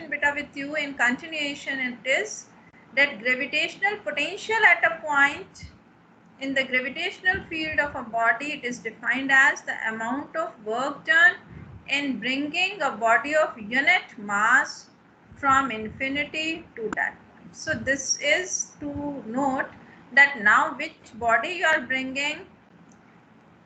beta with you in continuation. It is that gravitational potential at a point in the gravitational field of a body, it is defined as the amount of work done in bringing a body of unit mass from infinity to that point. So this is to note that now which body you are bringing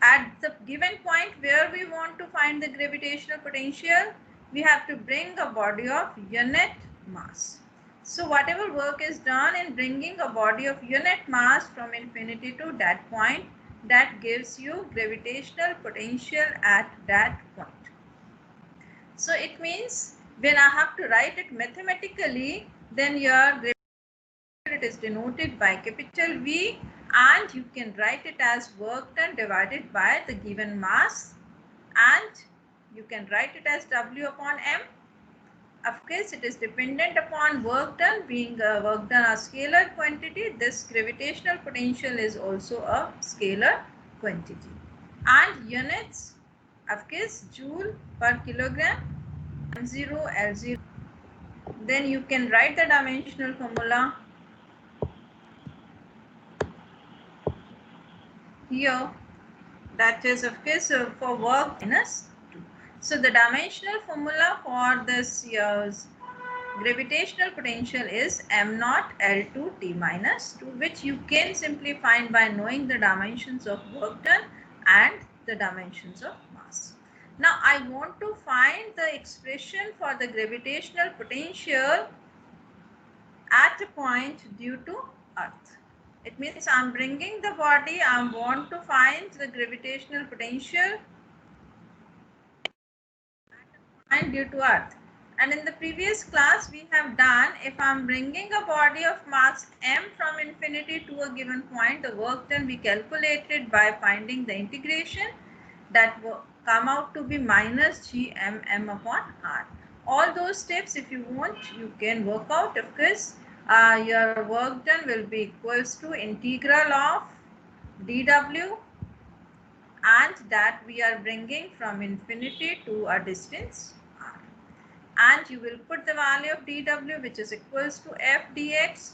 at the given point where we want to find the gravitational potential, we have to bring a body of unit mass. So whatever work is done in bringing a body of unit mass from infinity to that point, that gives you gravitational potential at that point. So it means when I have to write it mathematically, then your gravitational it is denoted by capital V, and you can write it as work done divided by the given mass, and you can write it as W upon M. Of course, it is dependent upon work done. Being work done a scalar quantity, this gravitational potential is also a scalar quantity. And units, of course, joule per kilogram, M0, L0. Then you can write the dimensional formula here. That is of course for work minus 2. So the dimensional formula for this year's gravitational potential is m naught L2 T minus 2, which you can simply find by knowing the dimensions of work done and the dimensions of mass. Now I want to find the expression for the gravitational potential at a point due to Earth. It means I am bringing the body, I want to find the gravitational potential and due to Earth. And in the previous class we have done, if I am bringing a body of mass m from infinity to a given point, the work done we calculated by finding the integration, that will come out to be minus gmm upon r. All those steps, if you want, you can work out. Of course, your work done will be equals to integral of dw, and that we are bringing from infinity to a distance r. And you will put the value of dw, which is equals to f dx,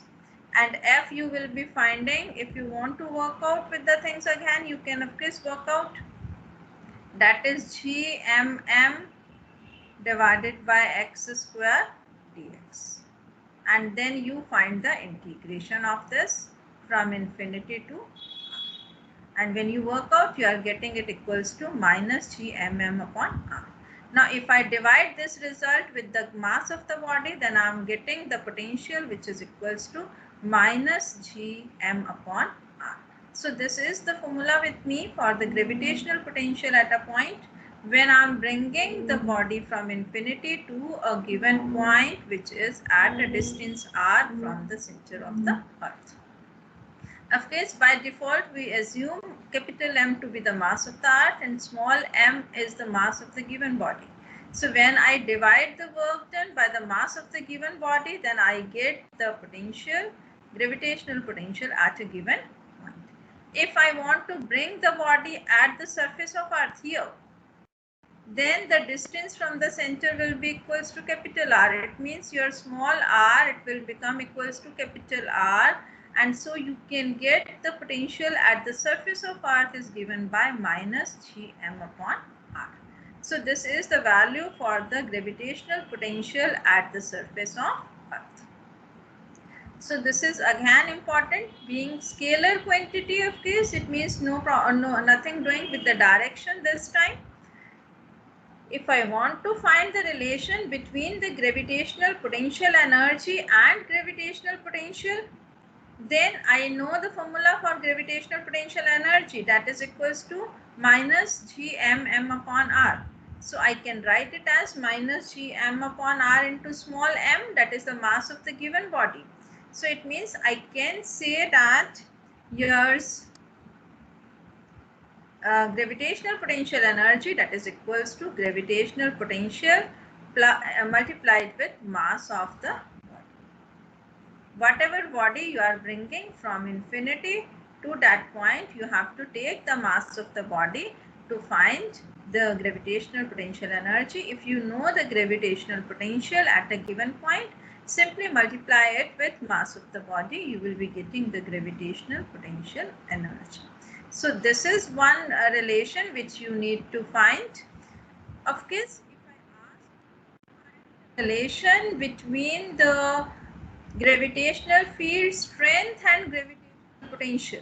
and f you will be finding. If you want to work out with the things again, you can of course work out. That is gmm divided by x square dx, and then you find the integration of this from infinity to r. And when you work out, you are getting it equals to minus gmm upon r. Now if I divide this result with the mass of the body, then I am getting the potential, which is equals to minus gm upon r. So this is the formula with me for the gravitational potential at a point when I am bringing the body from infinity to a given point which is at a distance r from the center of the earth. Of course, by default we assume capital M to be the mass of the earth and small m is the mass of the given body. So when I divide the work done by the mass of the given body, then I get the potential, gravitational potential at a given point. If I want to bring the body at the surface of earth here, then the distance from the center will be equals to capital R. It means your small r, it will become equals to capital R, and so you can get the potential at the surface of earth is given by minus gm upon r. So this is the value for the gravitational potential at the surface of earth. So this is again important. Being scalar quantity, of course, it means nothing doing with the direction this time. If I want to find the relation between the gravitational potential energy and gravitational potential, then I know the formula for gravitational potential energy, that is equals to minus gmm upon r. So I can write it as minus gm upon r into small m, that is the mass of the given body. So it means I can say that yours gravitational potential energy, that is equals to gravitational potential multiplied with mass of the body. Whatever body you are bringing from infinity to that point, you have to take the mass of the body to find the gravitational potential energy. If you know the gravitational potential at a given point, simply multiply it with mass of the body, you will be getting the gravitational potential energy. So this is one relation which you need to find. Of course, if I ask relation between the gravitational field strength and gravitational potential,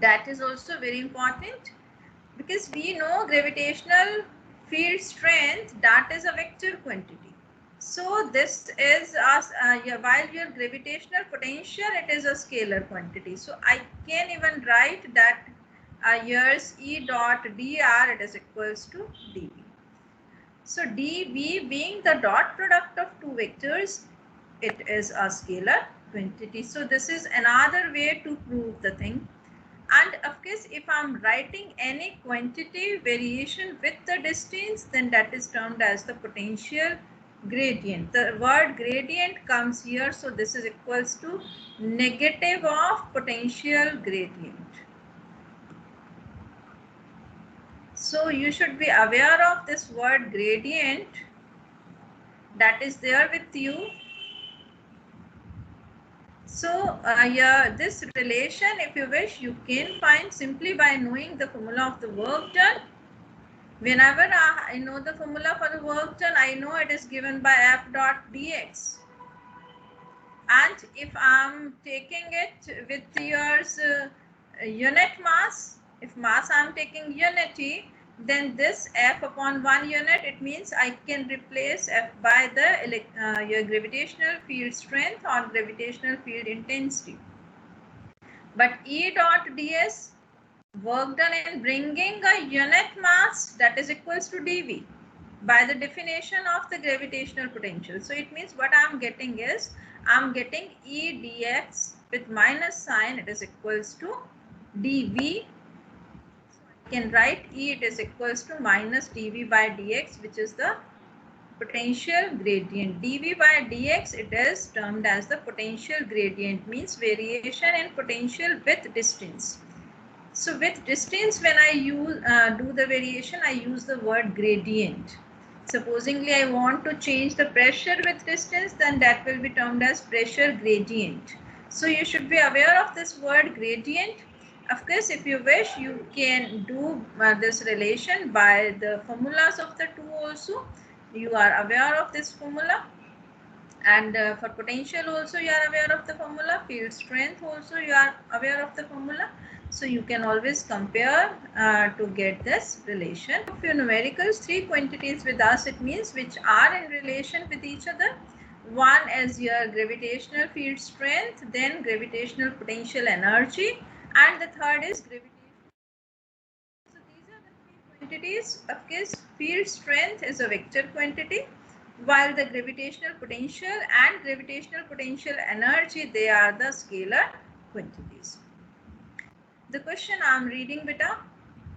that is also very important, because we know gravitational field strength, that is a vector quantity. So this is while your gravitational potential, it is a scalar quantity. So I can even write that here's E dot dr, it is equals to dv. So dv being the dot product of two vectors, it is a scalar quantity. So this is another way to prove the thing. And of course, if I'm writing any quantity variation with the distance, then that is termed as the potential gradient. The word gradient comes here, so this is equals to negative of potential gradient. So you should be aware of this word gradient that is there with you. So yeah, this relation, if you wish, you can find simply by knowing the formula of the work done. Whenever I know the formula for the work done, I know it is given by F dot dx. And if I'm taking it with your unit mass, if mass I'm taking unity, then this F upon 1 unit, it means I can replace F by the your gravitational field strength or gravitational field intensity. But E dot ds, work done in bringing a unit mass, that is equals to dv by the definition of the gravitational potential. So it means what I'm getting is, I'm getting E dx with minus sign, it is equals to dv. So I can write E, it is equals to minus dv by dx, which is the potential gradient. Dv by dx, it is termed as the potential gradient, means variation in potential with distance. So with distance, when I use do the variation, I use the word gradient. Supposingly I want to change the pressure with distance, then that will be termed as pressure gradient. So you should be aware of this word gradient. Of course, if you wish, you can do this relation by the formulas of the two also. You are aware of this formula. And for potential also you are aware of the formula, field strength also you are aware of the formula. So you can always compare to get this relation. If you numericals, three quantities with us, it means which are in relation with each other. One is your gravitational field strength, then gravitational potential energy, and the third is gravitational. So these are the three quantities. Of course, field strength is a vector quantity, while the gravitational potential and gravitational potential energy, they are the scalar quantities. The question I am reading, beta,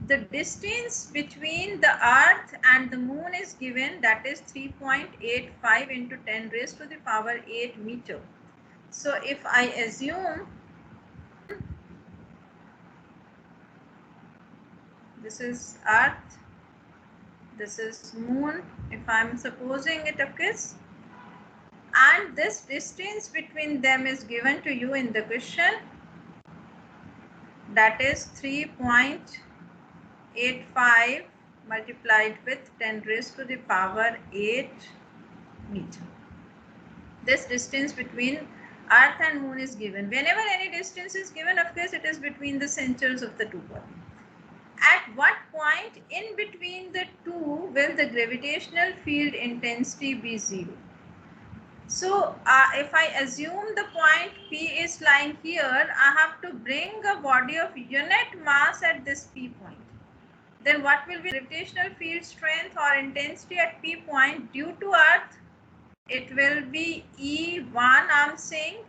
the distance between the earth and the moon is given, that is 3.85 into 10 raised to the power 8 meter. So if I assume this is earth, this is moon, if I am supposing it occurs, and this distance between them is given to you in the question, that is 3.85 multiplied with 10 raised to the power 8 meter. This distance between earth and moon is given. Whenever any distance is given, of course it is between the centers of the two bodies. At what point in between the two will the gravitational field intensity be 0? So if I assume the point P is lying here, I have to bring a body of unit mass at this P point. Then what will be gravitational field strength or intensity at P point due to earth? It will be E1, I'm saying,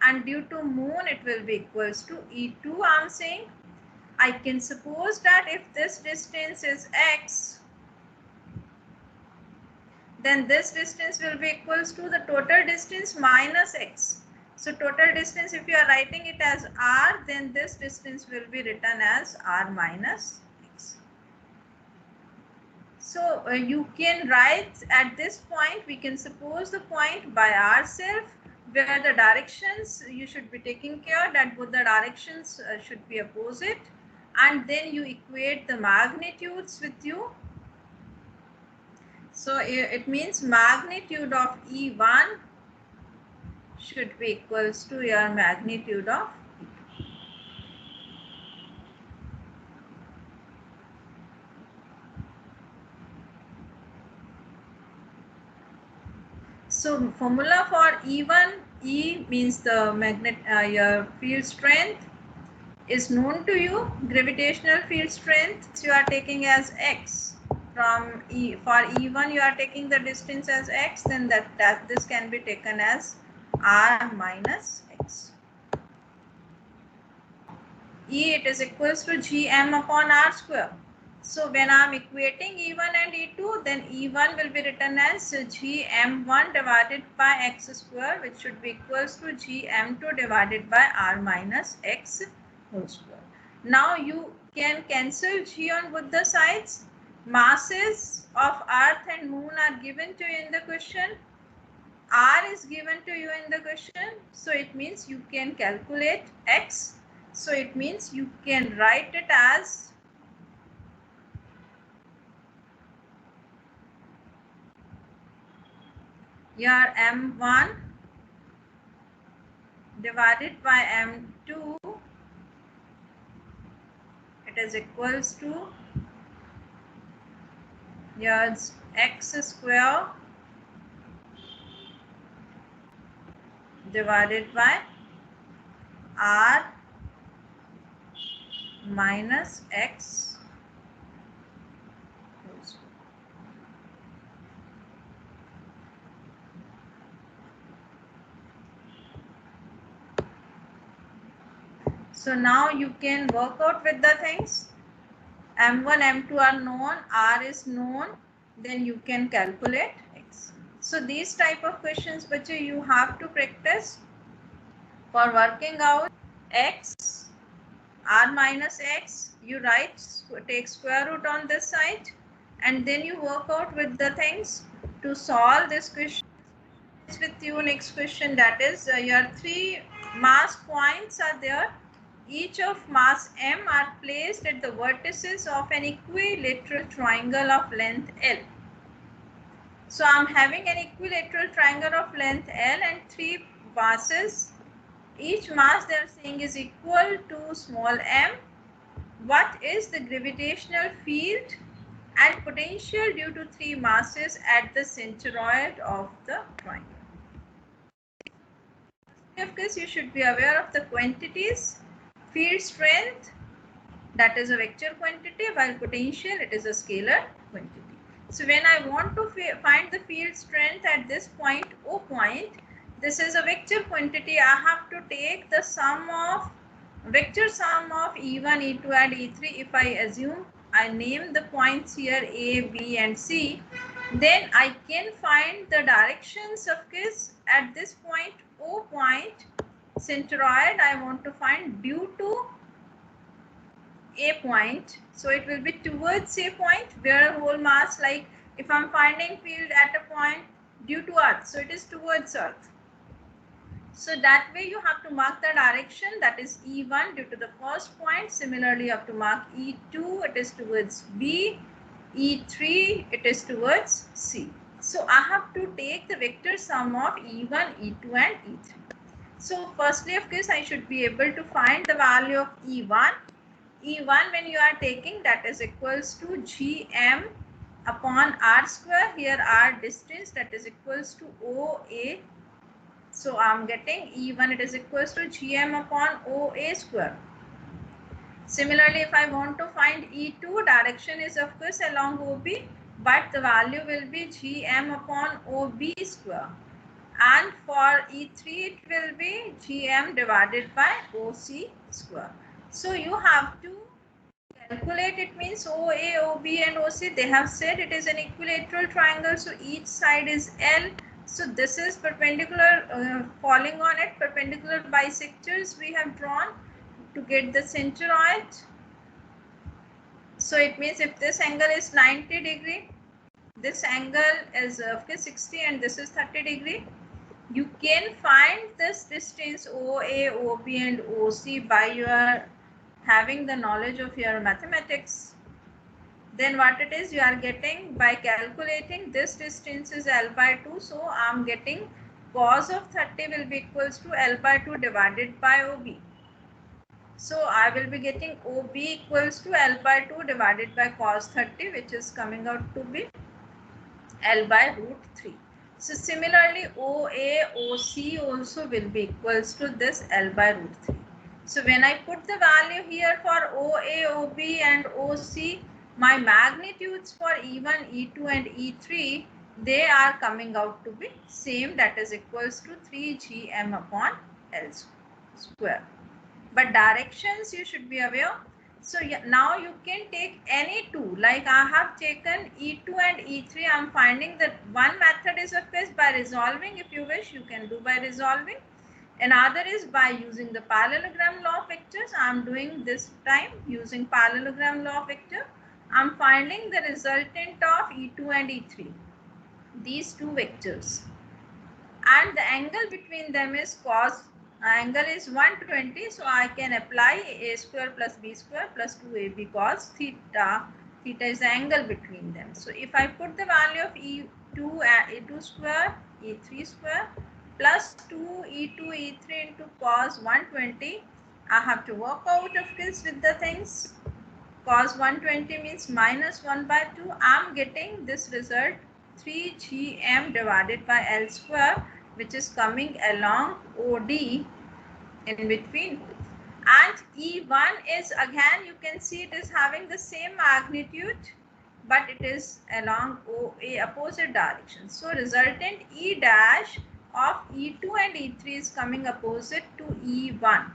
and due to moon it will be equals to E2, I'm saying. I can suppose that if this distance is x, then this distance will be equals to the total distance minus x. So total distance, if you are writing it as r, then this distance will be written as r minus x. So you can write at this point, we can suppose the point by ourselves, where the directions you should be taking care that both the directions should be opposite, and then you equate the magnitudes with you. So it means magnitude of E1 should be equals to your magnitude of E2. So formula for E1, E means the your field strength is known to you. Gravitational field strength you are taking as x. From E, for E1 you are taking the distance as x, then that this can be taken as r minus x. E, it is equals to gm upon r square. So when I am equating E1 and E2, then E1 will be written as gm1 divided by x square, which should be equals to gm2 divided by r minus x whole square. Now you can cancel g on both the sides. Masses of earth and moon are given to you in the question. R is given to you in the question. So it means you can calculate x. So it means you can write it as your m1 divided by m2, it is equals to your x square divided by r minus x whole square. So now you can work out with the things. M1, M2 are known, R is known, then you can calculate x. So these type of questions, bache, you have to practice for working out x, r minus x. You write, take square root on this side, and then you work out with the things to solve this question. With you next question, that is your three mass points are there. Each of mass m are placed at the vertices of an equilateral triangle of length L. So I'm having an equilateral triangle of length L and three masses. Each mass they are saying is equal to small m. What is the gravitational field and potential due to three masses at the centroid of the triangle? Of course, you should be aware of the quantities. Field strength, that is a vector quantity, while potential, it is a scalar quantity. So when I want to find the field strength at this point, O point, this is a vector quantity. I have to take the vector sum of E1, E2 and E3. If I assume I name the points here A, B and C, then I can find the directions of this at this point O point, centroid I want to find due to A point. So it will be towards A point where whole mass, like if I'm finding field at a point due to Earth, so it is towards Earth. So that way you have to mark the direction, that is E1 due to the first point. Similarly, you have to mark E2, it is towards B, E3, it is towards C. So I have to take the vector sum of E1, E2 and E3. So firstly, of course, I should be able to find the value of E1. E1 when you are taking, that is equals to Gm upon R square. Here R distance, that is equals to OA. So I am getting E1, it is equals to Gm upon OA square. Similarly, if I want to find E2, direction is of course along OB, but the value will be Gm upon OB square. And for E3, it will be Gm divided by OC square. So you have to calculate, it means OA, OB and OC, they have said it is an equilateral triangle, so each side is L. So this is perpendicular, falling on it, perpendicular bisectors we have drawn to get the centroid. So it means if this angle is 90 degree, this angle is 60 and this is 30 degree. You can find this distance OA, OB and OC by your having the knowledge of your mathematics. Then what it is, you are getting by calculating this distance is L by 2. So I am getting cos of 30 will be equals to L by 2 divided by OB. So I will be getting OB equals to L by 2 divided by cos 30, which is coming out to be L by root 3. So similarly, OA, OC also will be equals to this L by root 3. So when I put the value here for OA, OB and OC, my magnitudes for E1, E2 and E3, they are coming out to be same, that is equals to 3gm upon L square. But directions you should be aware. So now you can take any two, like I have taken E2 and E3. I am finding that one method is of course by resolving. If you wish, you can do by resolving. Another is by using the parallelogram law of vectors. I am doing this time using parallelogram law of vector. I am finding the resultant of E2 and E3, these two vectors, and the angle between them is cos. Angle is 120, so I can apply a square plus b square plus 2ab cos theta. Theta is the angle between them. So if I put the value of E2 E2 square, E3 square plus 2 E2 E3 into cos 120, I have to work out of this with the things. Cos 120 means minus 1 by 2. I am getting this result 3gm divided by L square, which is coming along OD in between. And E1 is, again you can see it is having the same magnitude, but it is along OA opposite direction. So resultant E dash of E2 and E3 is coming opposite to E1.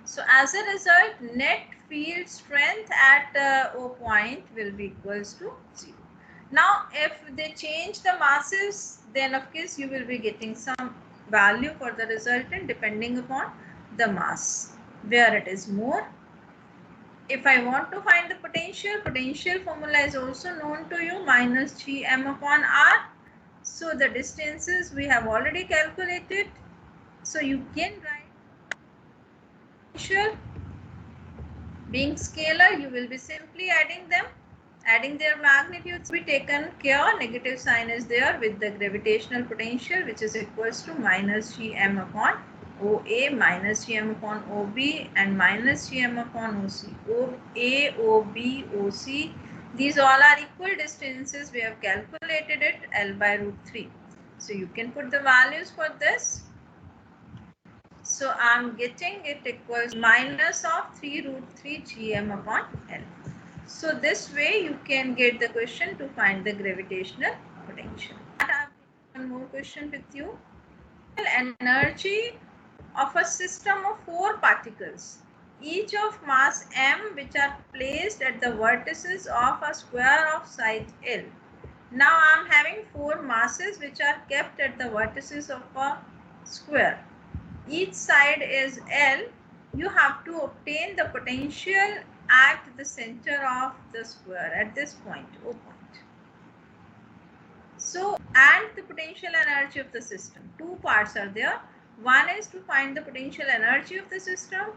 So as a result, net field strength at O point will be equals to 0. Now if they change the masses, then of course you will be getting some value for the resultant depending upon the mass, where it is more. If I want to find the potential formula is also known to you, minus gm upon r. So the distances we have already calculated. So you can write potential being scalar, you will be simply adding them, adding their magnitudes. Be taken care, negative sign is there with the gravitational potential, which is equals to minus gm upon OA minus gm upon OB and minus gm upon OC. OA, OB, OC, these all are equal distances. We have calculated it L by root 3. So you can put the values for this. So I am getting it equals minus of 3 root 3 gm upon L. So this way you can get the question to find the gravitational potential. I have one more question with you. Energy of a system of 4 particles, each of mass m, which are placed at the vertices of a square of side L. Now I am having 4 masses which are kept at the vertices of a square. Each side is L. You have to obtain the potential at the center of the square at this point, O point. So, and the potential energy of the system. 2 parts are there. One is to find the potential energy of the system.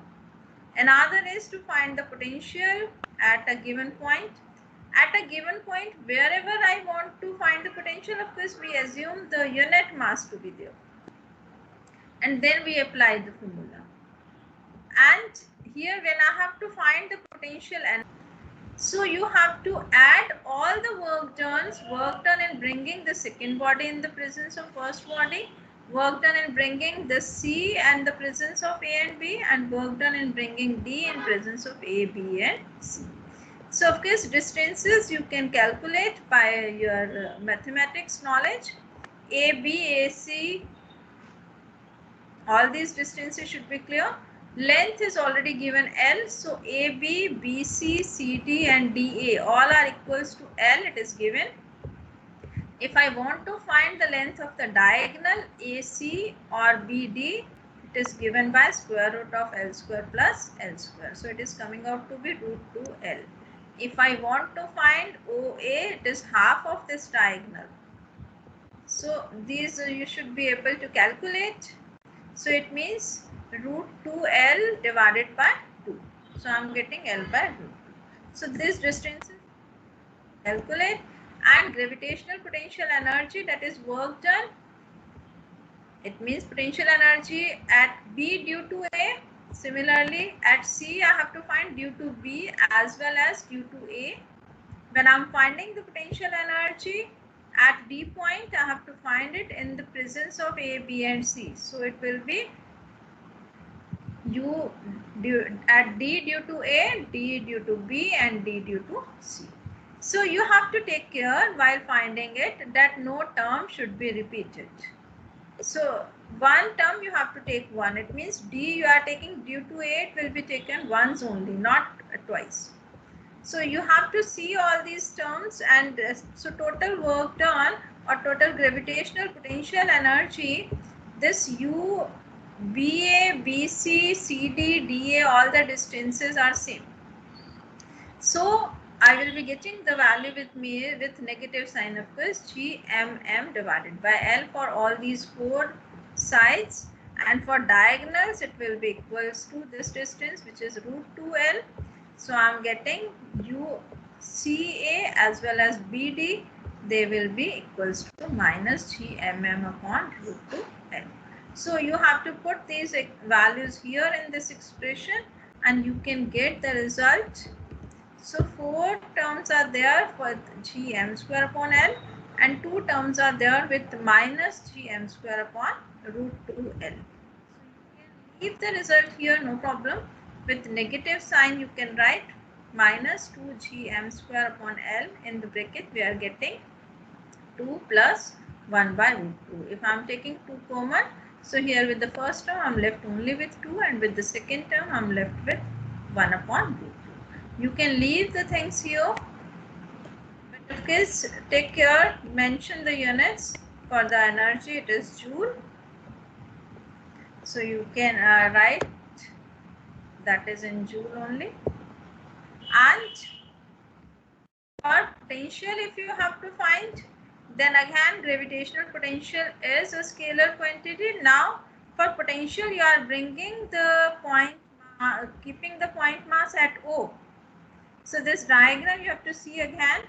Another is to find the potential at a given point. At a given point, wherever I want to find the potential, of course, we assume the unit mass to be there. And then we apply the formula. And here when I have to find the potential, and so you have to add all the work done in bringing the second body in the presence of first body, work done in bringing the C and the presence of A and B, and work done in bringing D in presence of A, B and C. So of course distances you can calculate by your mathematics knowledge. A, B, A, C, all these distances should be clear. Length is already given L, so AB, BC, CD and DA all are equals to L, it is given. If I want to find the length of the diagonal AC or BD, it is given by square root of L square plus L square. So it is coming out to be root 2L. If I want to find OA, it is half of this diagonal. So these you should be able to calculate. So it means root 2L divided by 2. So I am getting L by root 2. So this distance is calculate, and gravitational potential energy, that is work done. It means potential energy at B due to A. Similarly, at C, I have to find due to B as well as due to A. When I'm finding the potential energy at D point, I have to find it in the presence of A, B, and C. So it will be U at D due to A, D due to B, and D due to C. So you have to take care while finding it that no term should be repeated. So one term you have to take one. It means D you are taking due to A, it will be taken once only, not twice. So you have to see all these terms, and so total work done or total gravitational potential energy, this U, BA, BC, CD, DA, all the distances are same. So I will be getting the value with me with negative sign, of course, GMM divided by L for all these four sides, and for diagonals it will be equals to this distance, which is root 2L. So I am getting UCA as well as BD, they will be equals to minus GMM upon root 2L. So you have to put these values here in this expression and you can get the result. So 4 terms are there for gm square upon L, and 2 terms are there with minus gm square upon root 2L. So you can leave the result here, no problem. With negative sign you can write minus 2 gm square upon L. In the bracket we are getting 2 plus 1 by root 2. If I am taking 2 common, so here with the first term I am left only with 2, and with the second term I am left with 1 upon root 2. You can leave the things here, but of course take care, mention the units. For the energy it is joule, so you can write that is in joule only. And for potential, if you have to find, then again gravitational potential is a scalar quantity. Now for potential you are bringing the point, keeping the point mass at O. So this diagram you have to see again.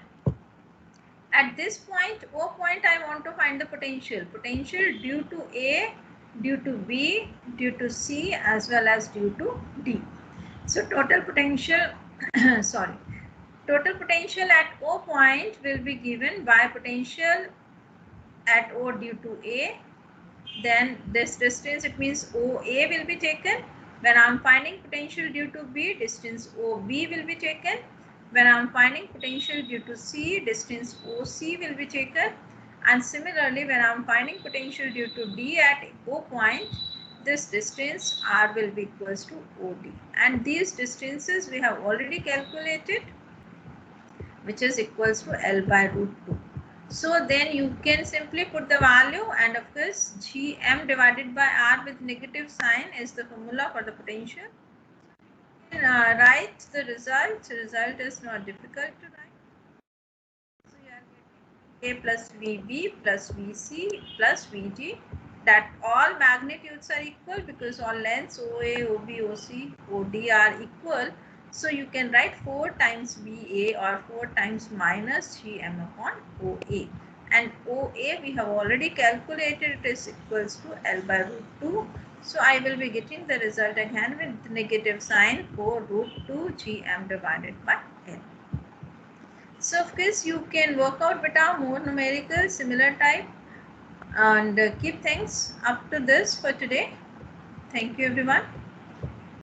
At this point, O point, I want to find the potential. Potential due to A, due to B, due to C, as well as due to D. So total potential, sorry, total potential at O point will be given by potential at O due to A. Then this distance, it means OA will be taken. When I am finding potential due to B, distance OB will be taken. When I am finding potential due to C, distance OC will be taken. And similarly, when I am finding potential due to D at O point, this distance R will be equals to OD. And these distances we have already calculated, which is equals to L by root 2. So then you can simply put the value, and of course Gm divided by R with negative sign is the formula for the potential. You can write the result. The result is not difficult to write. So you are getting A plus VB plus VC plus VG, that all magnitudes are equal because all lengths OA, OB, OC, OD are equal. So you can write 4 times VA or 4 times minus GM upon OA. And OA we have already calculated, it is equals to L by root 2. So I will be getting the result again with negative sign for root 2 GM divided by L. So of course you can work out better, more numerical, similar type, and keep things up to this for today. Thank you everyone.